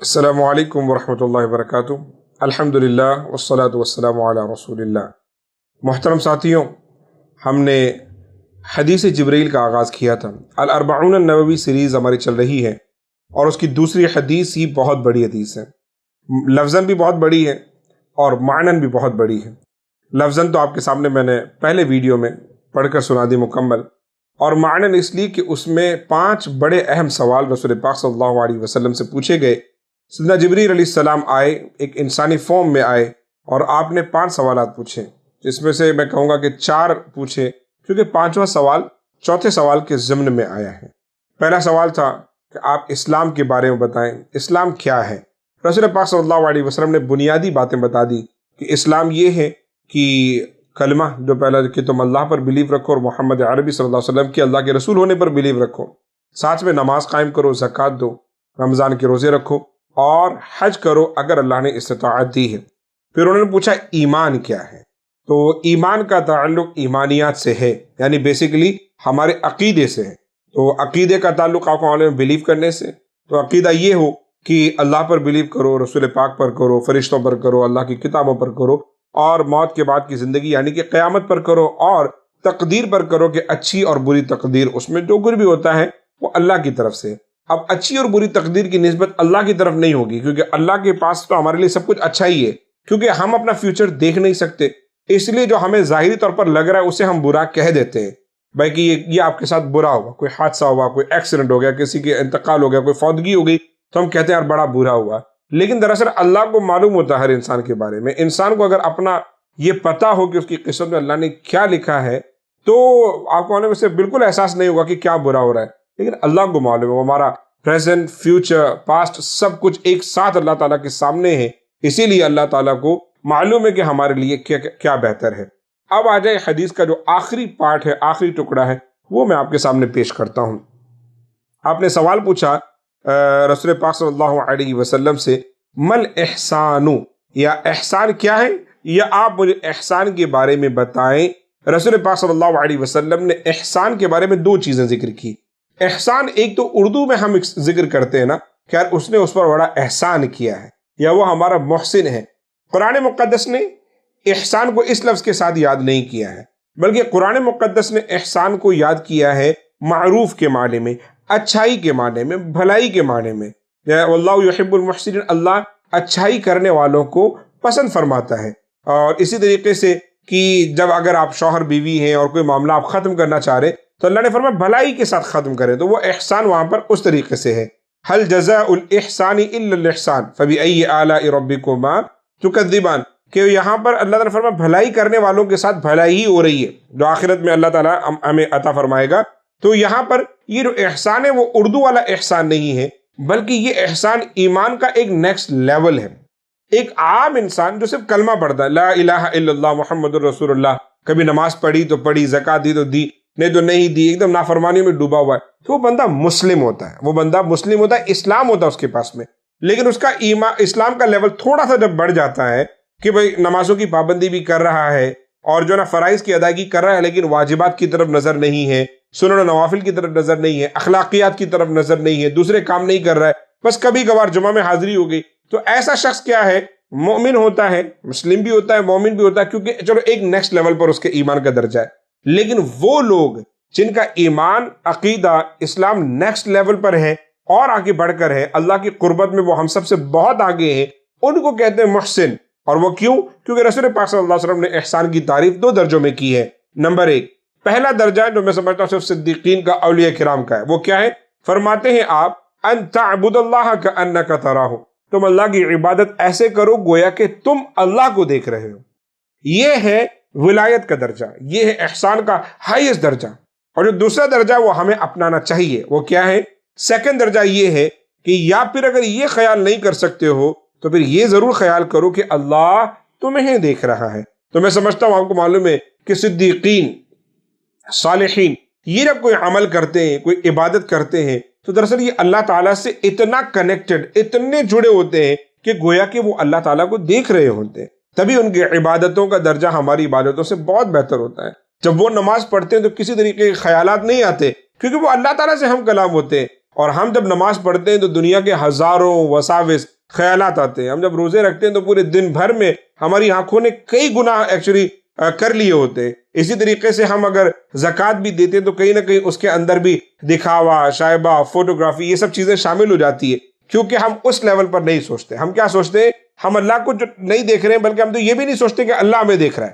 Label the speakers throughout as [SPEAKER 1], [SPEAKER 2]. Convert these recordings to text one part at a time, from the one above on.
[SPEAKER 1] السلام علیکم ورحمۃ اللہ وبرکاتہ۔ الحمدللہ والصلاۃ والسلام علی رسول اللہ۔ محترم ساتھیوں، ہم نے حدیث جبریل کا آغاز کیا تھا۔ الاربعون النووی سیریز ہماری چل رہی ہے اور اس کی دوسری حدیث ہی بہت بڑی حدیث ہے، لفظاً بھی بہت بڑی ہے اور معناً بھی بہت بڑی ہے۔ لفظاً تو آپ کے سامنے میں نے پہلے ویڈیو میں پڑھ کر سنا دی مکمل، اور معناً اس لیے کہ اس میں 5 بڑے اہم سوال رسول پاک صلی اللہ علیہ وسلم سے پوچھے گئے۔ سیدنا جبریل علیہ السلام آئے، ایک انسانی فارم میں آئے، اور آپ نے 5 سوالات پوچھے، جس میں سے میں کہوں گا کہ 4 پوچھے، کیونکہ 5واں سوال چوتھے سوال کے ضمن میں آیا ہے۔ پہلا سوال تھا کہ آپ اسلام کے بارے میں بتائیں، اسلام کیا ہے؟ رسول پاک صلی اللہ علیہ وسلم نے بنیادی باتیں بتا دی کہ اسلام یہ ہے کہ کلمہ جو پہلا کہ تم اللہ پر بلیو رکھو اور محمد عربی صلی اللہ علیہ وسلم کے اللہ کے رسول ہونے پر بلیو رکھو، ساتھ میں نماز قائم کرو، زکوٰۃ دو، رمضان کے روزے رکھو اور حج کرو اگر اللہ نے استطاعت دی ہے۔ پھر انہوں نے پوچھا ایمان کیا ہے؟ تو ایمان کا تعلق ایمانیات سے ہے، یعنی بیسیکلی ہمارے عقیدے سے ہے۔ تو عقیدے کا تعلق آپ کو عالم بلیو کرنے سے، تو عقیدہ یہ ہو کہ اللہ پر بلیو کرو، رسول پاک پر کرو، فرشتوں پر کرو، اللہ کی کتابوں پر کرو، اور موت کے بعد کی زندگی یعنی کہ قیامت پر کرو، اور تقدیر پر کرو کہ اچھی اور بری تقدیر، اس میں جو کچھ بھی ہوتا ہے وہ اللہ کی طرف سے۔ اب اچھی اور بری تقدیر کی نسبت اللہ کی طرف نہیں ہوگی، کیونکہ اللہ کے پاس تو ہمارے لیے سب کچھ اچھا ہی ہے، کیونکہ ہم اپنا فیوچر دیکھ نہیں سکتے، اس لیے جو ہمیں ظاہری طور پر لگ رہا ہے اسے ہم برا کہہ دیتے ہیں، بھائی کہ یہ آپ کے ساتھ برا ہوا، کوئی حادثہ ہوا، کوئی ایکسیڈنٹ ہو گیا، کسی کے انتقال ہو گیا، کوئی فوتگی ہو گئی، تو ہم کہتے ہیں یار بڑا برا ہوا۔ لیکن دراصل اللہ کو معلوم ہوتا ہے ہر انسان کے بارے میں۔ انسان کو اگر اپنا یہ پتا ہو کہ اس کی قسمت میں اللہ نے کیا لکھا ہے، تو آپ کو میں سے بالکل احساس نہیں ہوگا کہ کیا برا ہو رہا ہے، لیکن اللہ کو معلوم ہے۔ وہ ہمارا پریزنٹ، فیوچر، پاسٹ سب کچھ ایک ساتھ اللہ تعالیٰ کے سامنے ہے، اسی لیے اللہ تعالیٰ کو معلوم ہے کہ ہمارے لیے کیا بہتر ہے۔ اب آ جائے حدیث کا جو آخری پارٹ ہے، آخری ٹکڑا ہے، وہ میں آپ کے سامنے پیش کرتا ہوں۔ آپ نے سوال پوچھا رسول پاک صلی اللہ علیہ وسلم سے، مل احسان، یا احسان کیا ہے، یا آپ مجھے احسان کے بارے میں بتائیں۔ رسول پاک صلی اللہ علیہ وسلم نے احسان کے بارے میں 2 چیزیں ذکر کی۔ احسان ایک تو اردو میں ہم ذکر کرتے ہیں نا کہ یار اس نے اس پر بڑا احسان کیا ہے، یا وہ ہمارا محسن ہے۔ قرآن مقدس نے احسان کو اس لفظ کے ساتھ یاد نہیں کیا ہے، بلکہ قرآن مقدس نے احسان کو یاد کیا ہے معروف کے معنی میں، اچھائی کے معنی میں، بھلائی کے معنی میں۔ واللہ یحب المحسنین، اللہ اچھائی کرنے والوں کو پسند فرماتا ہے۔ اور اسی طریقے سے کہ جب اگر آپ شوہر بیوی ہیں اور کوئی معاملہ آپ ختم کرنا چاہ رہے تو اللہ نے فرمایا بھلائی کے ساتھ ختم کریں، تو وہ احسان وہاں پر اس طریقے سے ہے۔ هل جزاء الاحسان الا الاحسان فبأي آلاء ربكما تكذبان، کہ یہاں پر اللہ تعالیٰ نے فرمایا بھلائی کرنے والوں کے ساتھ بھلائی ہی ہو رہی ہے، جو آخرت میں اللہ تعالیٰ ہمیں عطا فرمائے گا۔ تو یہاں پر یہ جو احسان ہے وہ اردو والا احسان نہیں ہے، بلکہ یہ احسان ایمان کا ایک نیکسٹ لیول ہے۔ ایک عام انسان جو صرف کلمہ پڑھتا ہے، لا الہ الا اللہ محمد الرسول اللہ، کبھی نماز پڑھی تو پڑھی، زکوٰۃ دی تو دی، نہیں تو نہیں دی، ایک دم نافرمانی میں ڈوبا ہوا ہے، تو وہ بندہ مسلم ہوتا ہے، وہ بندہ مسلم ہوتا ہے، اسلام ہوتا ہے اس کے پاس میں۔ لیکن اس کا اسلام کا لیول تھوڑا سا جب بڑھ جاتا ہے کہ بھئی نمازوں کی پابندی بھی کر رہا ہے، اور جو نا فرائض کی ادائیگی کر رہا ہے، لیکن واجبات کی طرف نظر نہیں ہے، سنن و نوافل کی طرف نظر نہیں ہے، اخلاقیات کی طرف نظر نہیں ہے، دوسرے کام نہیں کر رہا ہے، بس کبھی کبھار جمعہ میں حاضری ہو گئی، تو ایسا شخص کیا ہے؟ مومن ہوتا ہے، مسلم بھی ہوتا ہے، مومن بھی ہوتا ہے، کیونکہ چلو ایک نیکسٹ لیول پر اس کے ایمان کا درجہ ہے۔ لیکن وہ لوگ جن کا ایمان، عقیدہ، اسلام نیکسٹ لیول پر ہے اور آگے بڑھ کر ہے، اللہ کی قربت میں وہ ہم سب سے بہت آگے ہیں، ان کو کہتے ہیں محسن۔ اور وہ کیوں؟ کیونکہ رسول پاک صلی اللہ علیہ وسلم نے احسان کی تعریف 2 درجوں میں کی ہے۔ نمبر 1، پہلا درجہ جو میں سمجھتا ہوں صرف صدیقین کا، اولیاء کرام کا ہے، وہ کیا ہے؟ فرماتے ہیں آپ ان تعبد اللہ کأنک تراہ، تم اللہ کی عبادت ایسے کرو گویا کہ تم اللہ کو دیکھ رہے ہو۔ یہ ہے ولایت کا درجہ، یہ ہے احسان کا ہائیسٹ درجہ۔ اور جو دوسرا درجہ وہ ہمیں اپنانا چاہیے، وہ کیا ہے؟ سیکنڈ درجہ یہ ہے کہ یا پھر اگر یہ خیال نہیں کر سکتے ہو تو پھر یہ ضرور خیال کرو کہ اللہ تمہیں دیکھ رہا ہے۔ تو میں سمجھتا ہوں آپ کو معلوم ہے کہ صدیقین، صالحین، یہ جب کوئی عمل کرتے ہیں، کوئی عبادت کرتے ہیں، تو دراصل یہ اللہ تعالیٰ سے اتنا کنیکٹڈ، اتنے جڑے ہوتے ہیں کہ گویا کہ وہ اللہ تعالیٰ کو دیکھ رہے ہوتے ہیں۔ تبھی ان کی عبادتوں کا درجہ ہماری عبادتوں سے بہت بہتر ہوتا ہے۔ جب وہ نماز پڑھتے ہیں تو کسی طریقے کے خیالات نہیں آتے، کیونکہ وہ اللہ تعالیٰ سے ہم کلام ہوتے ہیں۔ اور ہم جب نماز پڑھتے ہیں تو دنیا کے ہزاروں وساوس خیالات آتے ہیں. ہم جب روزے رکھتے ہیں تو پورے دن بھر میں ہماری آنکھوں نے کئی گناہ ایکچولی کر لیے ہوتے ہیں. اسی طریقے سے ہم اگر زکوٰۃ بھی دیتے ہیں تو کہیں نہ کہیں اس کے اندر بھی دکھاوا، شائبہ، فوٹوگرافی، یہ سب چیزیں شامل ہو جاتی ہے، کیونکہ ہم اس لیول پر نہیں سوچتے. ہم کیا سوچتے ہیں؟ ہم اللہ کو جو نہیں دیکھ رہے ہیں، بلکہ ہم تو یہ بھی نہیں سوچتے کہ اللہ ہمیں دیکھ رہا ہے.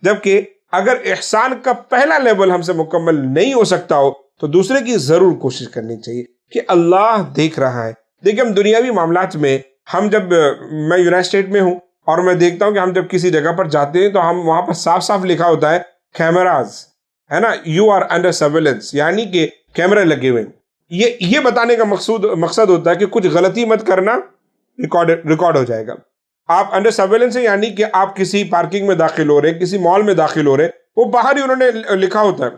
[SPEAKER 1] جبکہ اگر احسان کا پہلا لیول ہم سے مکمل نہیں ہو سکتا ہو تو دوسرے کی ضرور کوشش کرنی چاہیے کہ اللہ دیکھ رہا ہے. دیکھیں ہم دنیاوی معاملات میں، ہم جب میں یونائٹڈ اسٹیٹ میں ہوں اور میں دیکھتا ہوں کہ ہم جب کسی جگہ پر جاتے ہیں تو ہم وہاں پر صاف صاف لکھا ہوتا ہے کیمراز، ہے نا، یو آر انڈر سرویلنس، یعنی کہ کیمرے لگے ہوئے ہیں. یہ بتانے کا مقصد ہوتا ہے کہ کچھ غلطی مت کرنا، ریکارڈ ہو جائے گا. آپ انڈر سرویلنس ہے، یعنی کہ آپ کسی پارکنگ میں داخل ہو رہے ہیں، کسی مال میں داخل ہو رہے ہیں، وہ باہر ہی انہوں نے لکھا ہوتا ہے.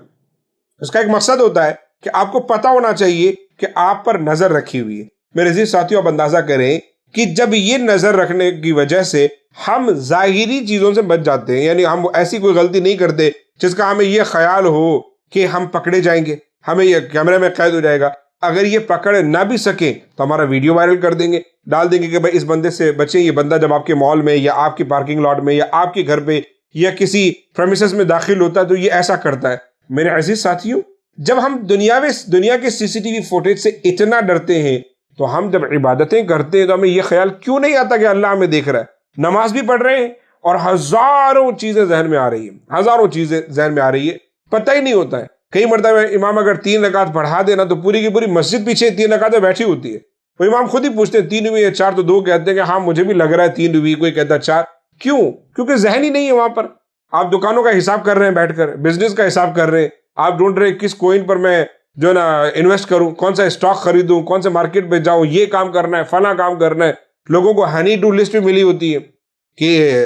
[SPEAKER 1] اس کا ایک مقصد ہوتا ہے کہ آپ کو پتا ہونا چاہیے کہ آپ پر نظر رکھی ہوئی ہے. میرے عزیز ساتھیوں، آپ اندازہ کریں کہ جب یہ نظر رکھنے کی وجہ سے ہم ظاہری چیزوں سے بچ جاتے ہیں، یعنی ہم ایسی کوئی غلطی نہیں کرتے جس کا ہمیں یہ خیال ہو کہ ہم پکڑے جائیں گے، ہمیں یہ کیمرے میں قید ہو جائے گا. اگر یہ پکڑ نہ بھی سکیں تو ہمارا ویڈیو وائرل کر دیں گے، ڈال دیں گے کہ بھائی اس بندے سے بچیں، یہ بندہ جب آپ کے مال میں یا آپ کی پارکنگ لاٹ میں یا آپ کے گھر پہ یا کسی پریمیسز میں داخل ہوتا ہے تو یہ ایسا کرتا ہے. میرے عزیز ساتھیوں، جب ہم دنیا کے سی سی ٹی وی فوٹیج سے اتنا ڈرتے ہیں تو ہم جب عبادتیں کرتے ہیں تو ہمیں یہ خیال کیوں نہیں آتا کہ اللہ ہمیں دیکھ رہا ہے؟ نماز بھی پڑھ رہے ہیں اور ہزاروں چیزیں ذہن میں آ رہی ہیں، پتہ ہی نہیں ہوتا ہے. کئی مرتبہ امام اگر 3 رکعت پڑھا دینا تو پوری کی پوری مسجد پیچھے 3 رکعتیں بیٹھی ہوتی ہے. وہ امام خود ہی پوچھتے ہیں 3 ہوئی یا 4؟ تو 2 کہتے ہیں کہ ہاں مجھے بھی لگ رہا ہے 3 ہوئی، کوئی کہتا ہے 4. کیوں؟ کیونکہ ذہن ہی نہیں ہے وہاں پر. آپ دکانوں کا حساب کر رہے ہیں بیٹھ کر، بزنس کا حساب کر رہے ہیں، آپ ڈھونڈ رہے ہیں کس کوئن پر میں جو ہے نا انویسٹ کروں، کون سا اسٹاک خریدوں، کون سے مارکیٹ پہ جاؤں، یہ کام کرنا ہے، فلاں کام کرنا ہے. لوگوں کو ہنی ٹو لسٹ بھی ملی ہوتی ہے کہ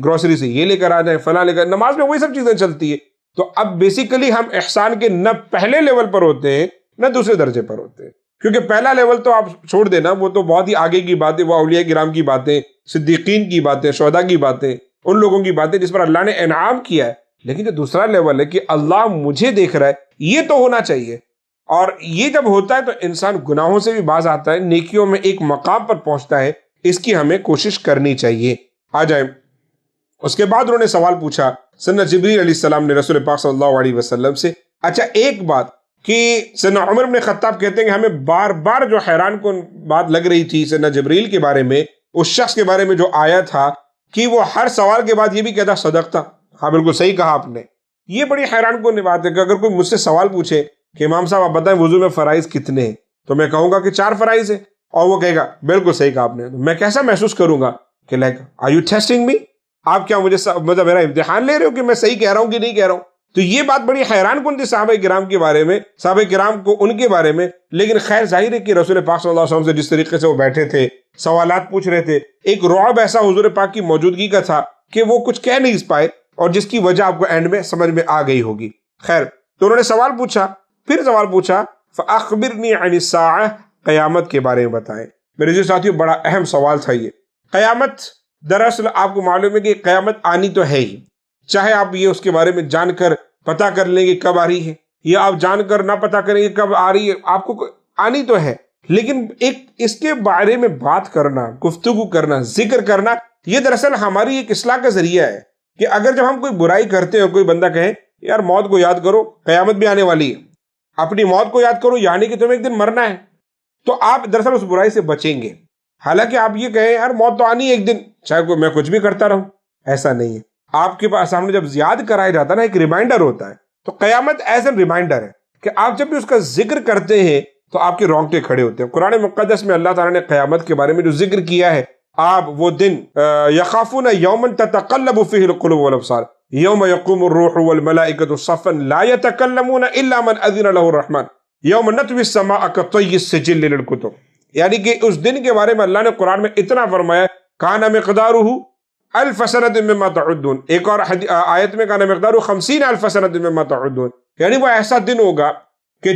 [SPEAKER 1] گروسری سے یہ لے کر آ جائیں، فلاں لے کر. نماز میں وہی سب چیزیں چلتی ہے. تو اب بیسیکلی ہم احسان کے نہ پہلے لیول پر ہوتے ہیں نہ دوسرے درجے پر ہوتے ہیں، کیونکہ پہلا لیول تو آپ چھوڑ دینا، وہ تو بہت ہی آگے کی باتیں، وہ اولیاء کرام کی باتیں، صدیقین کی باتیں، شہداء کی باتیں، ان لوگوں کی باتیں جس پر اللہ نے انعام کیا ہے. لیکن جو دوسرا لیول ہے کہ اللہ مجھے دیکھ رہا ہے، یہ تو ہونا چاہیے. اور یہ جب ہوتا ہے تو انسان گناہوں سے بھی باز آتا ہے، نیکیوں میں ایک مقام پر پہنچتا ہے. اس کی ہمیں کوشش کرنی چاہیے. آ جائیں. اس کے بعد انہوں نے سوال پوچھا سیدنا جبریل علیہ السلام نے رسول پاک صلی اللہ علیہ وسلم سے. اچھا ایک بات کہ سیدنا عمر بن خطاب کہتے ہیں کہ ہمیں بار بار جو حیران کن بات لگ رہی تھی سیدنا جبریل کے بارے میں، اس شخص کے بارے میں جو آیا تھا کہ وہ ہر سوال کے بعد یہ بھی کہتا صدقتا. ہاں بالکل صحیح کہا آپ نے. یہ بڑی حیران کن بات ہے کہ اگر کوئی مجھ سے سوال پوچھے کہ امام صاحب آپ بتائیں وضو میں فرائض کتنے ہیں، تو میں کہوں گا کہ 4 فرائض ہیں، اور وہ کہے گا بالکل صحیح کہا آپ نے. میں کیسا محسوس کروں گا کہ لائک آر یو ٹیسٹنگ می، آپ کیا مجھے مطلب میرا امتحان لے رہے ہو کہ میں صحیح کہہ رہا ہوں کہ نہیں کہہ رہا ہوں. تو یہ بات بڑی حیران کن تھی صحابہ کرام کے بارے میں، صحابہ کرام کو ان کے بارے میں. لیکن خیر ظاہر ہے کہ رسول پاک صلی اللہ علیہ وسلم سے جس طریقے سے وہ بیٹھے تھے، سوالات پوچھ رہے تھے، ایک رعب ایسا حضور پاک کی موجودگی کا تھا کہ وہ کچھ کہہ نہیں پائے، اور جس کی وجہ آپ کو اینڈ میں سمجھ میں آ گئی ہوگی. خیر تو انہوں نے سوال پوچھا، پھر سوال پوچھا فَأَخْبِرْنِي عَنِ السَّاعَةِ، قیامت کے بارے میں بتائیں. میرے جو ساتھیوں بڑا اہم سوال تھا یہ. قیامت دراصل آپ کو معلوم ہے کہ قیامت آنی تو ہے ہی، چاہے آپ یہ اس کے بارے میں جان کر پتا کر لیں گے کب آ رہی ہے، یا آپ جان کر نہ پتا کریں گے کب آ رہی ہے، آپ کو آنی تو ہے. لیکن ایک اس کے بارے میں بات کرنا، گفتگو کرنا، ذکر کرنا، یہ دراصل ہماری ایک اصلاح کا ذریعہ ہے. کہ اگر جب ہم کوئی برائی کرتے ہیں، کوئی بندہ کہے یار موت کو یاد کرو، قیامت بھی آنے والی ہے، اپنی موت کو یاد کرو، یعنی کہ تمہیں ایک دن مرنا ہے، تو آپ دراصل اس برائی سے بچیں گے. حالانکہ آپ یہ کہیں یار موت تو آنی ہے ایک دن، چاہے میں کچھ بھی کرتا رہوں، ایسا نہیں ہے. آپ کے پاس سامنے جب یاد کرایا جاتا ہے نا، ایک ریمائنڈر ہوتا ہے. تو قیامت ایز این ریمائنڈر ہے کہ آپ جب بھی اس کا ذکر کرتے ہیں تو آپ کے رونگٹے کھڑے ہوتے ہیں. قرآن مقدس میں اللہ تعالیٰ نے قیامت کے بارے میں جو ذکر کیا ہے، آپ وہ دن یخافون یوما تتقلب فیہ القلوب والابصار یوم یقوم الروح والملائکۃ صفا لا یتکلمون الا من اذن له الرحمن یوم نطوی السماء کطی السجل للکتب. یعنی کہ اس دن کے بارے میں اللہ نے قرآن میں اتنا فرمایا کان مقدارہ 1000 سنۃ مما تعدون. ایک اور آیت میں کان مقدارہ 50,000 سنۃ مما تعدون، یعنی وہ ایسا دن ہوگا کہ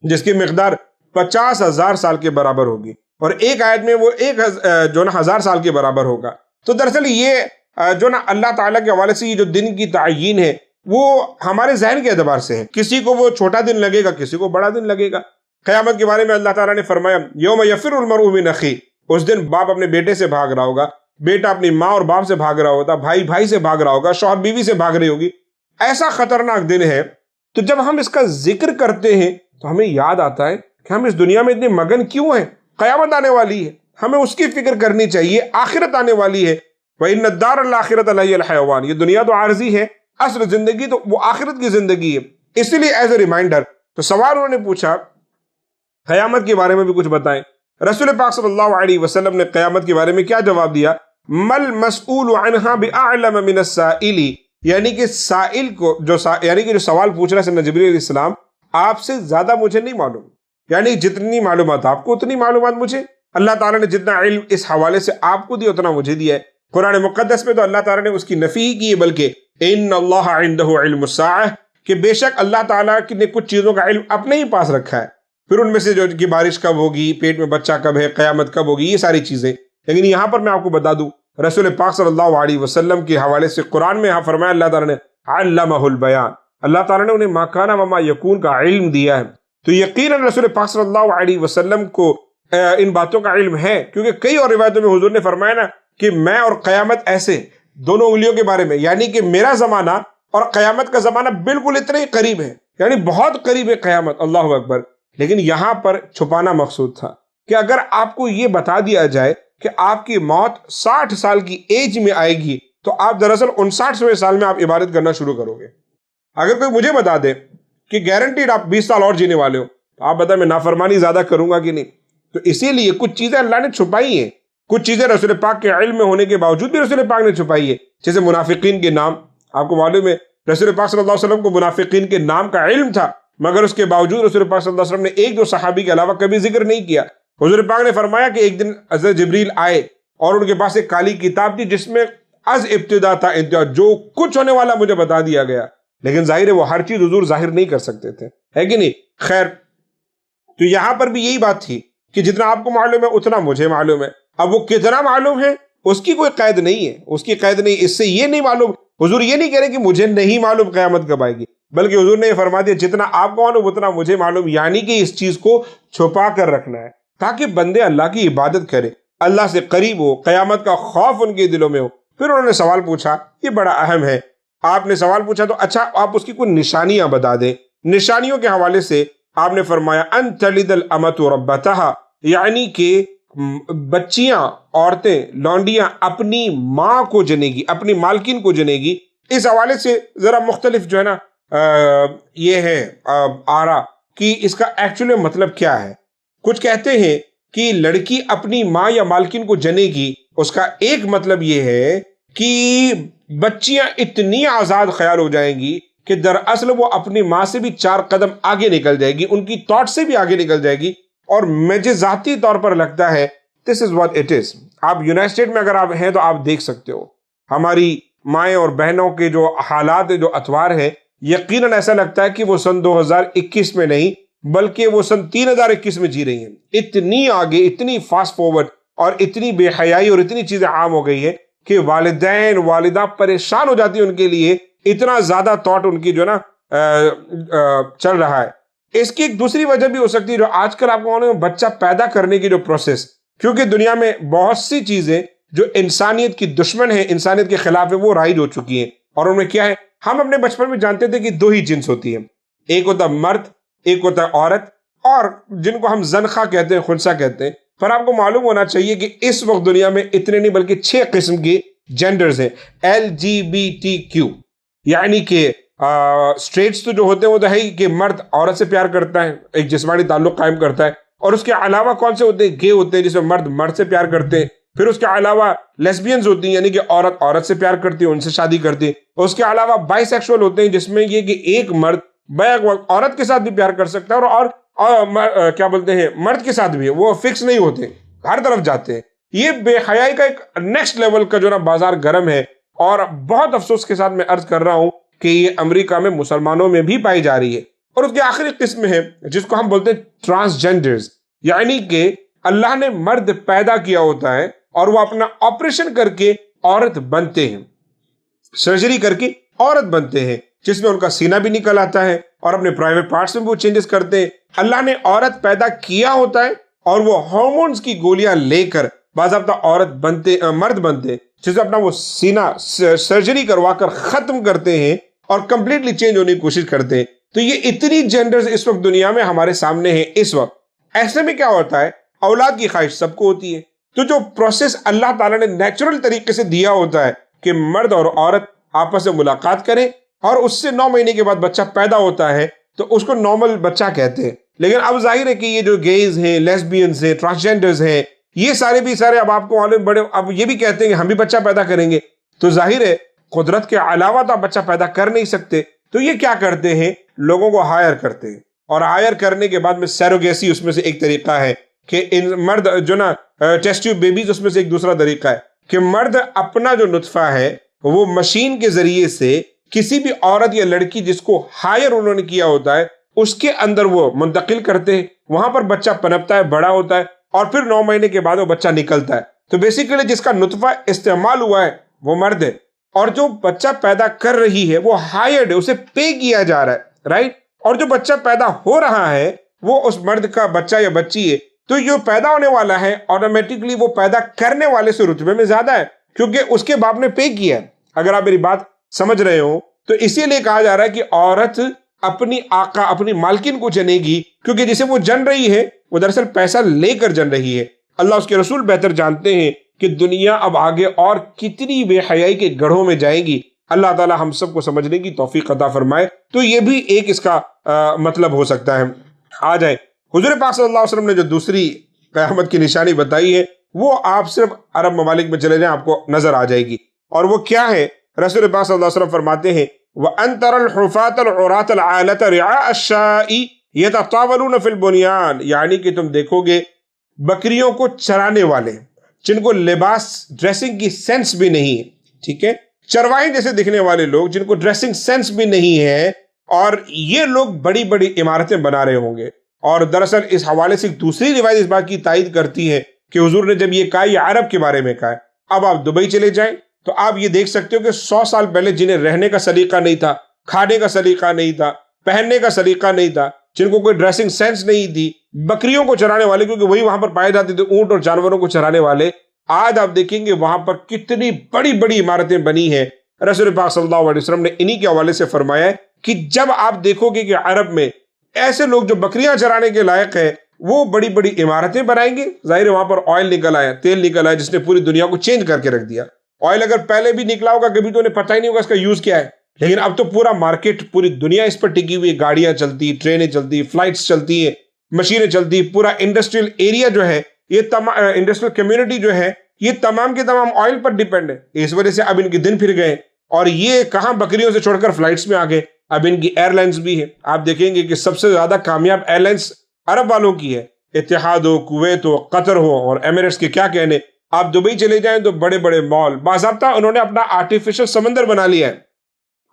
[SPEAKER 1] جس کی مقدار 50,000 سال کے برابر ہوگی، اور ایک آیت میں وہ 1000 سال کے برابر ہوگا. تو دراصل یہ جو نا اللہ تعالیٰ کے حوالے سے یہ جو دن کی تعیین ہے وہ ہمارے ذہن کے اعتبار سے ہے. کسی کو وہ چھوٹا دن لگے گا، کسی کو بڑا دن لگے گا. قیامت کے بارے میں اللہ تعالیٰ نے فرمایا یوم یفر المرء من اخیہ، اس دن باپ اپنے بیٹے سے بھاگ رہا ہوگا، بیٹا اپنی ماں اور باپ سے بھاگ رہا ہوگا، بھائی بھائی سے بھاگ رہا ہوگا، شوہر بیوی سے بھاگ رہی ہوگی۔ ایسا خطرناک دن ہے۔ تو جب ہم اس کا ذکر کرتے ہیں تو ہمیں یاد آتا ہے کہ ہم اس دنیا میں اتنے مگن کیوں ہیں؟ قیامت آنے والی ہے، ہمیں اس کی فکر کرنی چاہیے، آخرت آنے والی ہے۔ وَإِنَّ الدَّارَ الْآخِرَةَ لَهِيَ الْحَيَوَانُ، یہ دنیا تو عارضی ہے، اصل زندگی تو وہ آخرت کی زندگی ہے۔ اسی لیے ایز اے ریمائنڈر تو سوال انہوں نے پوچھا قیامت کے بارے میں بھی کچھ بتائیں۔ رسول پاک صلی اللہ علیہ وسلم نے قیامت کے بارے میں کیا جواب دیا؟ مَا الْمَسْئُولُ عَنْهَا بِأَعْلَمَ مِنَ السَّائِلِ، یعنی کہ سائل کو جو سوال پوچھ رہا ہے سیدنا جبریل علیہ السلام، آپ سے زیادہ مجھے نہیں معلوم، یعنی جتنی معلومات آپ کو اتنی معلومات مجھے۔ اللہ تعالیٰ نے جتنا علم اس حوالے سے آپ کو دیا اتنا مجھے دیا ہے۔ قرآن مقدس میں تو اللہ تعالیٰ نے اس کی نفی ہی کی ہے، بلکہ ان اللہ عندہ علم الساعہ، کہ بے شک اللہ تعالیٰ نے کچھ چیزوں کا علم اپنے ہی پاس رکھا ہے، پھر ان میں سے جو کہ بارش کب ہوگی، پیٹ میں بچہ کب ہے، قیامت کب ہوگی، یہ ساری چیزیں۔ لیکن یہاں پر میں آپ کو بتا دوں رسول پاک صلی اللہ علیہ وسلم کے حوالے سے قرآن میں یہاں فرمایا اللہ تعالیٰ نے علمہ البیان، اللہ تعالیٰ نے انہیں ما کان وما یکون کا علم دیا ہے۔ تو یقیناً رسول پاک صلی اللہ علیہ وسلم کو ان باتوں کا علم ہے، کیونکہ کئی اور روایتوں میں حضور نے فرمایا نا کہ میں اور قیامت ایسے دونوں انگلیوں کے بارے میں، یعنی کہ میرا زمانہ اور قیامت کا زمانہ بالکل اتنے ہی قریب ہے، یعنی بہت قریب ہے قیامت۔ اللہ اکبر۔ لیکن یہاں پر چھپانا مقصود تھا کہ اگر آپ کو یہ بتا دیا جائے کہ آپ کی موت 60 سال کی ایج میں آئے گی تو آپ دراصل 59ویں سال میں آپ عبادت کرنا شروع کرو گے۔ اگر کوئی مجھے بتا دے کہ گارنٹیڈ آپ 20 سال اور جینے والے ہو تو آپ بتائیں میں نافرمانی زیادہ کروں گا کہ نہیں؟ تو اسی لیے کچھ چیزیں اللہ نے چھپائی ہیں، کچھ چیزیں رسول پاک کے علم میں ہونے کے باوجود بھی رسول پاک نے چھپائی ہے، جیسے منافقین کے نام۔ آپ کو معلوم ہے رسول پاک صلی اللہ علیہ وسلم کو منافقین کے نام کا علم تھا، مگر اس کے باوجود رسول پاک صلی اللہ علیہ وسلم نے ایک دو صحابی کے علاوہ کبھی ذکر نہیں کیا۔ حضور پاک نے فرمایا کہ ایک دن حضرت جبریل آئے اور ان کے پاس ایک کالی کتاب تھی جس میں از ابتدا تا انتہا جو کچھ ہونے والا مجھے بتا دیا گیا، لیکن ظاہر ہے وہ ہر چیز حضور ظاہر نہیں کر سکتے تھے، ہے کہ نہیں؟ خیر، تو یہاں پر بھی یہی بات تھی کہ جتنا آپ کو معلوم ہے اتنا مجھے معلوم ہے۔ اب وہ کتنا معلوم ہے اس کی کوئی قید نہیں ہے، اس کی قید نہیں۔ اس سے یہ نہیں معلوم، حضور یہ نہیں کہہ رہے کہ مجھے نہیں معلوم قیامت کب آئے گی، بلکہ حضور نے یہ فرما دیا جتنا آپ کو معلوم اتنا مجھے معلوم، یعنی کہ اس چیز کو چھپا کر رکھنا ہے تاکہ بندے اللہ کی عبادت کرے، اللہ سے قریب ہو، قیامت کا خوف ان کے دلوں میں ہو۔ پھر انہوں نے سوال پوچھا، یہ بڑا اہم ہے، آپ نے سوال پوچھا تو اچھا آپ اس کی کوئی نشانیاں بتا دیں۔ نشانیوں کے حوالے سے آپ نے فرمایا ان تلد الامۃ ربتہا، یعنی کہ بچیاں، عورتیں، لونڈیاں اپنی ماں کو جنے گی، اپنی مالکین کو جنے گی۔ اس حوالے سے ذرا مختلف جو ہے نا یہ ہے آرا کہ اس کا ایکچولی مطلب کیا ہے۔ کچھ کہتے ہیں کہ لڑکی اپنی ماں یا مالکین کو جنے گی، اس کا ایک مطلب یہ ہے کہ بچیاں اتنی آزاد خیال ہو جائیں گی کہ دراصل وہ اپنی ماں سے بھی 4 قدم آگے نکل جائے گی، ان کی تھاٹ سے بھی آگے نکل جائے گی۔ اور مجھے ذاتی طور پر لگتا ہے دس از واٹ اٹ از۔ آپ یونائٹڈ اسٹیٹ میں اگر آپ ہیں تو آپ دیکھ سکتے ہو ہماری مائیں اور بہنوں کے جو حالات جو اتوار ہیں، یقیناً ایسا لگتا ہے کہ وہ سن 2021 میں نہیں بلکہ وہ سن 3021 میں جی رہی ہیں۔ اتنی آگے، اتنی فاسٹ فارورڈ اور اتنی بے حیائی اور اتنی چیزیں عام ہو گئی ہیں کہ والدین والدہ پریشان ہو جاتی ہیں ان کے لیے، اتنا زیادہ تھاٹ ان کی جو نا چل رہا ہے۔ اس کی ایک دوسری وجہ بھی ہو سکتی ہے جو آج کل آپ کو معلوم ہے بچہ پیدا کرنے کی جو پروسیس، کیونکہ دنیا میں بہت سی چیزیں جو انسانیت کی دشمن ہیں، انسانیت کے خلاف ہے، وہ رائج ہو چکی ہیں۔ اور ان میں کیا ہے، ہم اپنے بچپن میں جانتے تھے کہ 2 ہی جنس ہوتی ہیں، ایک ہوتا ہے مرد، ایک ہوتا ہے عورت، اور جن کو ہم زنخہ کہتے ہیں، خنثی کہتے ہیں۔ پر آپ کو معلوم ہونا چاہیے کہ اس وقت دنیا میں اتنے نہیں بلکہ 6 قسم کے جینڈرز ہیں، LGBTQ، یعنی کہ اسٹریٹس تو جو ہوتے ہیں وہ تو ہے ہی کہ مرد عورت سے پیار کرتا ہے، ایک جسمانی تعلق قائم کرتا ہے، اور اس کے علاوہ کون سے ہوتے ہیں؟ گے ہوتے ہیں، جس میں مرد مرد سے پیار کرتے ہیں۔ پھر اس کے علاوہ لیسبینز ہوتی ہیں، یعنی کہ عورت عورت سے پیار کرتی ہے، ان سے شادی کرتی ہے۔ اس کے علاوہ بائی سیکشول ہوتے ہیں، جس میں یہ کہ ایک مرد بیک وقت عورت کے ساتھ بھی پیار کر سکتا ہے اور کیا بولتے ہیں مرد کے ساتھ بھی، وہ فکس نہیں ہوتے، ہر طرف جاتے ہیں۔ یہ بے حیائی کا ایک نیکسٹ لیول کا جو نا بازار گرم ہے، اور بہت افسوس کے ساتھ میں عرض کر رہا ہوں کہ یہ امریکہ میں مسلمانوں میں بھی پائی جا رہی ہے۔ اور اس کی آخری قسم ہے جس کو ہم بولتے ہیں ٹرانسجینڈرز، یعنی کہ اللہ نے مرد پیدا کیا ہوتا ہے اور وہ اپنا آپریشن کر کے عورت بنتے ہیں، سرجری کر کے عورت بنتے ہیں، جس میں ان کا سینہ بھی نکل آتا ہے، اور اپنے پرائیویٹ پارٹس میں بھی وہ چینجز کرتے ہیں۔ اللہ نے عورت پیدا کیا ہوتا ہے اور وہ ہارمونز کی گولیاں لے کر باضابطہ مرد بنتے ہیں، جس میں اپنا وہ سینہ سرجری کروا کر ختم کرتے ہیں اور کمپلیٹلی چینج ہونے کی کوشش کرتے ہیں۔ تو یہ اتنی جینڈرز اس وقت دنیا میں ہمارے سامنے ہیں اس وقت۔ ایسے میں کیا ہوتا ہے، اولاد کی خواہش سب کو ہوتی ہے، تو جو پروسیس اللہ تعالیٰ نے نیچرل طریقے سے دیا ہوتا ہے کہ مرد اور عورت آپس میں ملاقات کریں اور اس سے 9 مہینے کے بعد بچہ پیدا ہوتا ہے تو اس کو نارمل بچہ کہتے ہیں۔ لیکن اب ظاہر ہے کہ یہ جو گیز ہیں، لیسبینز ہیں، ٹرانسجینڈرز ہیں، یہ سارے اب آپ کو بڑے اب یہ بھی کہتے ہیں کہ ہم بھی بچہ پیدا کریں گے۔ تو ظاہر ہے قدرت کے علاوہ تو آپ بچہ پیدا کر نہیں سکتے، تو یہ کیا کرتے ہیں، لوگوں کو ہائر کرتے ہیں، اور ہائر کرنے کے بعد میں سیروگیسی اس میں سے ایک طریقہ ہے کہ مرد جو نا ٹیسٹ ٹیوب بیبیز اس میں سے ایک دوسرا طریقہ ہے کہ مرد اپنا جو نطفہ ہے وہ مشین کے ذریعے سے کسی بھی عورت یا لڑکی جس کو ہائر انہوں نے کیا ہوتا ہے اس کے اندر وہ منتقل کرتے ہیں، وہاں پر بچہ پنپتا ہے، بڑا ہوتا ہے، اور پھر 9 مہینے کے بعد وہ بچہ نکلتا ہے۔ تو بیسیکلی جس کا نطفہ استعمال ہوا ہے وہ مرد ہے، اور جو بچہ پیدا کر رہی ہے وہ ہائرڈ ہے، اسے پے کیا جا رہا ہے، رائٹ؟ اور جو بچہ پیدا ہو رہا ہے وہ اس مرد کا بچہ یا بچی ہے، تو جو پیدا ہونے والا ہے آٹومیٹکلی وہ پیدا کرنے والے سے رتبے میں زیادہ ہے کیونکہ اس کے باپ نے پے کیا ہے۔ اگر آپ میری بات سمجھ رہے ہو تو اسی لیے کہا جا رہا ہے کہ عورت اپنی آقا، اپنی مالکن کو جنے گی، کیونکہ جسے وہ جن رہی ہے وہ دراصل پیسہ لے کر جن رہی ہے۔ اللہ اس کے رسول بہتر جانتے ہیں کہ دنیا اب آگے اور کتنی بے حیائی کے گڑھوں میں جائے گی۔ اللہ تعالی ہم سب کو سمجھنے کی توفیق عطا فرمائے۔ تو یہ بھی ایک اس کا مطلب ہو سکتا ہے۔ آ جائے حضور پاک صلی اللہ علیہ وسلم نے جو دوسری قیامت کی نشانی بتائی ہے وہ آپ صرف عرب ممالک میں چلے جائیں آپ کو نظر آ جائے گی، اور وہ کیا ہے؟ رسول پاک صلی اللہ علیہ وسلم فرماتے ہیں وَأَن تَرَى الْحُفَاةَ الْعُرَاةَ الْعَالَةَ رِعَاءَ الشَّاءِ يَتَطَاوَلُونَ فِي الْبُنْيَانِ، یعنی کہ تم دیکھو گے بکریوں کو چرانے والے جن کو لباس ڈریسنگ کی سینس بھی نہیں ہے، ٹھیک ہے، چرواہے جیسے دکھنے والے لوگ جن کو ڈریسنگ سینس بھی نہیں ہے، اور یہ لوگ بڑی بڑی عمارتیں بنا رہے ہوں گے۔ اور دراصل اس حوالے سے ایک دوسری روایت اس بات کی تائید کرتی ہے کہ حضور نے جب یہ کہا، یہ عرب کے بارے میں کہا ہے۔ اب آپ دبئی چلے جائیں تو آپ یہ دیکھ سکتے ہو کہ 100 سال پہلے جنہیں رہنے کا سلیقہ نہیں تھا، کھانے کا سلیقہ نہیں تھا، پہننے کا سلیقہ نہیں تھا، جن کو کوئی ڈریسنگ سینس نہیں تھی، بکریوں کو چرانے والے، کیونکہ وہی وہاں پر پائے جاتے تھے، اونٹ اور جانوروں کو چرانے والے، آج آپ دیکھیں گے وہاں پر کتنی بڑی بڑی عمارتیں بنی ہیں۔ رسول پاک صلی اللہ علیہ وسلم نے انہی کے حوالے سے فرمایا ہے کہ جب آپ دیکھو گے کہ عرب میں ایسے لوگ جو بکریاں چرانے کے لائق ہیں وہ بڑی بڑی عمارتیں بنائیں گے، ظاہر ہے وہاں پر آئل نکل آیا، تیل نکل آیا جس نے پوری دنیا کو چینج کر کے رکھ دیا۔ آئل اگر پہلے بھی نکلا ہوگا کبھی تو انہیں پتہ ہی نہیں ہوگا اس کا یوز کیا ہے، لیکن اب تو پورا مارکیٹ، پوری دنیا اس پر ٹکی ہوئی ہے، گاڑیاں چلتی، ٹرینیں چلتی، فلائٹس چلتی ہیں، مشینیں چلتی، پورا انڈسٹریل ایریا جو ہے، یہ تمام انڈسٹریل کمیونٹی جو ہے، یہ تمام کے تمام آئل پر ڈیپینڈ ہے۔ اس وجہ سے اب ان کے دن پھر گئے اور یہ کہاں بکریوں سے چھوڑ کر فلائٹس میں آ گئے۔ اب ان کی ایئر لائنز بھی ہے، آپ دیکھیں گے کہ سب سے زیادہ کامیاب ایئر لائنز عرب والوں کی ہے، اتحاد ہو، کویت ہو، قطر ہو، اور ایمریٹس کے کیا کہنے۔ آپ دبئی چلے جائیں تو بڑے بڑے مال، باضابطہ انہوں نے اپنا آرٹیفیشل سمندر بنا لیا ہے۔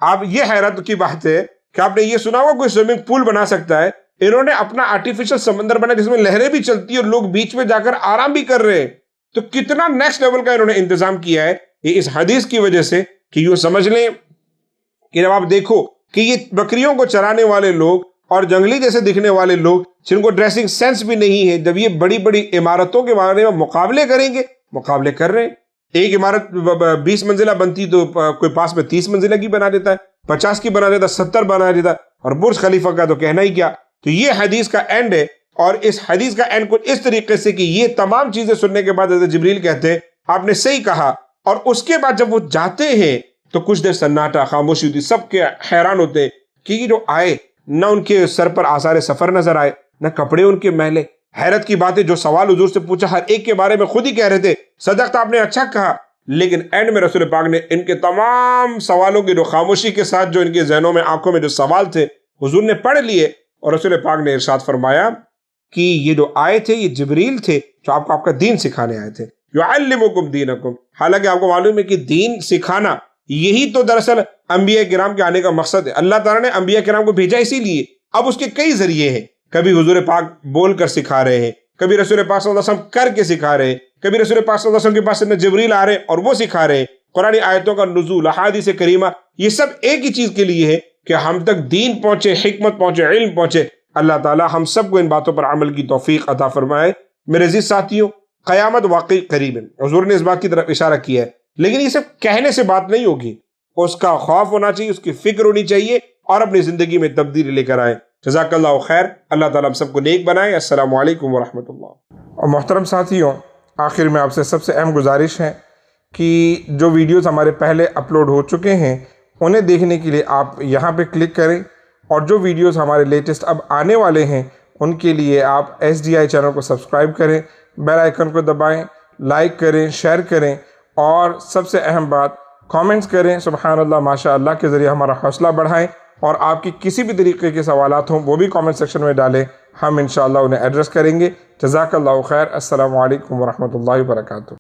[SPEAKER 1] آپ یہ حیرت کی بات ہے کہ آپ نے یہ سنا ہوگا کوئی سوئمنگ پول بنا سکتا ہے، انہوں نے اپنا آرٹیفیشل سمندر بنا جس میں لہریں بھی چلتی ہیں اور لوگ بیچ میں جا کر آرام بھی کر رہے ہیں۔ تو کتنا نیکسٹ لیول کا انہوں نے انتظام کیا ہے، یہ اس حدیث کی وجہ سے کہ یوں سمجھ لیں کہ جب آپ دیکھو کہ یہ بکریوں کو چرانے والے لوگ اور جنگلی جیسے دکھنے والے لوگ جن کو ڈریسنگ سینس بھی نہیں ہے، جب یہ بڑی بڑی عمارتوں کے بارے میں مقابلے کریں گے، مقابلے کر رہے ہیں۔ ایک عمارت 20 منزلہ بنتی تو کوئی پاس میں 30 منزلہ کی بنا دیتا ہے، 50 کی بنا دیتا، 70 بنا دیتا، اور برج خلیفہ کا تو کہنا ہی کیا۔ تو یہ حدیث کا اینڈ ہے، اور اس حدیث کا اینڈ کچھ اس طریقے سے کہ یہ تمام چیزیں سننے کے بعد حضرت جبریل کہتے ہیں آپ نے صحیح کہا، اور اس کے بعد جب وہ جاتے ہیں تو کچھ دیر سناٹا، خاموشی ہوتی، سب کے حیران ہوتے ہیں کہ یہ جو آئے نہ ان کے سر پر آثار سفر نظر آئے، نہ کپڑے ان کے میلے۔ حیرت کی بات ہے جو سوال حضور سے پوچھا ہر ایک کے بارے میں خود ہی کہہ رہے تھے صدقت، آپ نے اچھا کہا، لیکن اینڈ میں رسول پاک نے ان کے تمام سوالوں کی جو خاموشی کے ساتھ جو ان کے ذہنوں میں، آنکھوں میں جو سوال تھے حضور نے پڑھ لیے، اور رسول پاک نے ارشاد فرمایا کہ یہ جو آئے تھے یہ جبریل تھے جو آپ کو آپ کا دین سکھانے آئے تھے، یعلمکم دینکم۔ حالانکہ آپ کو معلوم ہے کہ دین سکھانا یہی تو دراصل انبیاء کرام کے آنے کا مقصد ہے۔ اللہ تعالیٰ نے انبیاء کرام کو بھیجا اسی لیے۔ اب اس کے کئی ذریعے ہیں، کبھی حضور پاک بول کر سکھا رہے ہیں، کبھی رسول پاک صلی اللہ علیہ وسلم کر کے سکھا رہے ہیں، کبھی رسول پاک صلی اللہ علیہ وسلم کے پاس سے جبریل آ رہے ہیں اور وہ سکھا رہے ہیں۔ قرآن آیتوں کا نزول، احادیث کریمہ، یہ سب ایک ہی چیز کے لیے ہے کہ ہم تک دین پہنچے، حکمت پہنچے، علم پہنچے۔ اللہ تعالی ہم سب کو ان باتوں پر عمل کی توفیق عطا فرمائے۔ میرے عزیز ساتھیوں، قیامت واقعی قریب ہے، حضور نے اس بات کی طرف اشارہ کیا ہے، لیکن یہ صرف کہنے سے بات نہیں ہوگی، اس کا خوف ہونا چاہیے، اس کی فکر ہونی چاہیے، اور اپنی زندگی میں تبدیلی لے کر آئے۔ جزاک اللہ خیر، اللہ تعالیٰ ہم سب کو نیک بنائے۔ السلام علیکم ورحمۃ اللہ۔ اور محترم ساتھیوں، آخر میں آپ سے سب سے اہم گزارش ہے کہ جو ویڈیوز ہمارے پہلے اپلوڈ ہو چکے ہیں انہیں دیکھنے کے لیے آپ یہاں پہ کلک کریں، اور جو ویڈیوز ہمارے لیٹسٹ اب آنے والے ہیں ان کے لیے آپ SDI چینل کو سبسکرائب کریں، بیل آئیکن کو دبائیں، لائک کریں، شیئر کریں، اور سب سے اہم بات کامنٹس کریں، سبحان اللہ ماشاء اللہ کے ذریعے ہمارا حوصلہ بڑھائیں، اور آپ کی کسی بھی طریقے کے سوالات ہوں وہ بھی کامنٹ سیکشن میں ڈالیں، ہم انشاءاللہ انہیں ایڈریس کریں گے۔ جزاک اللہ خیر، السلام علیکم ورحمۃ اللہ وبرکاتہ۔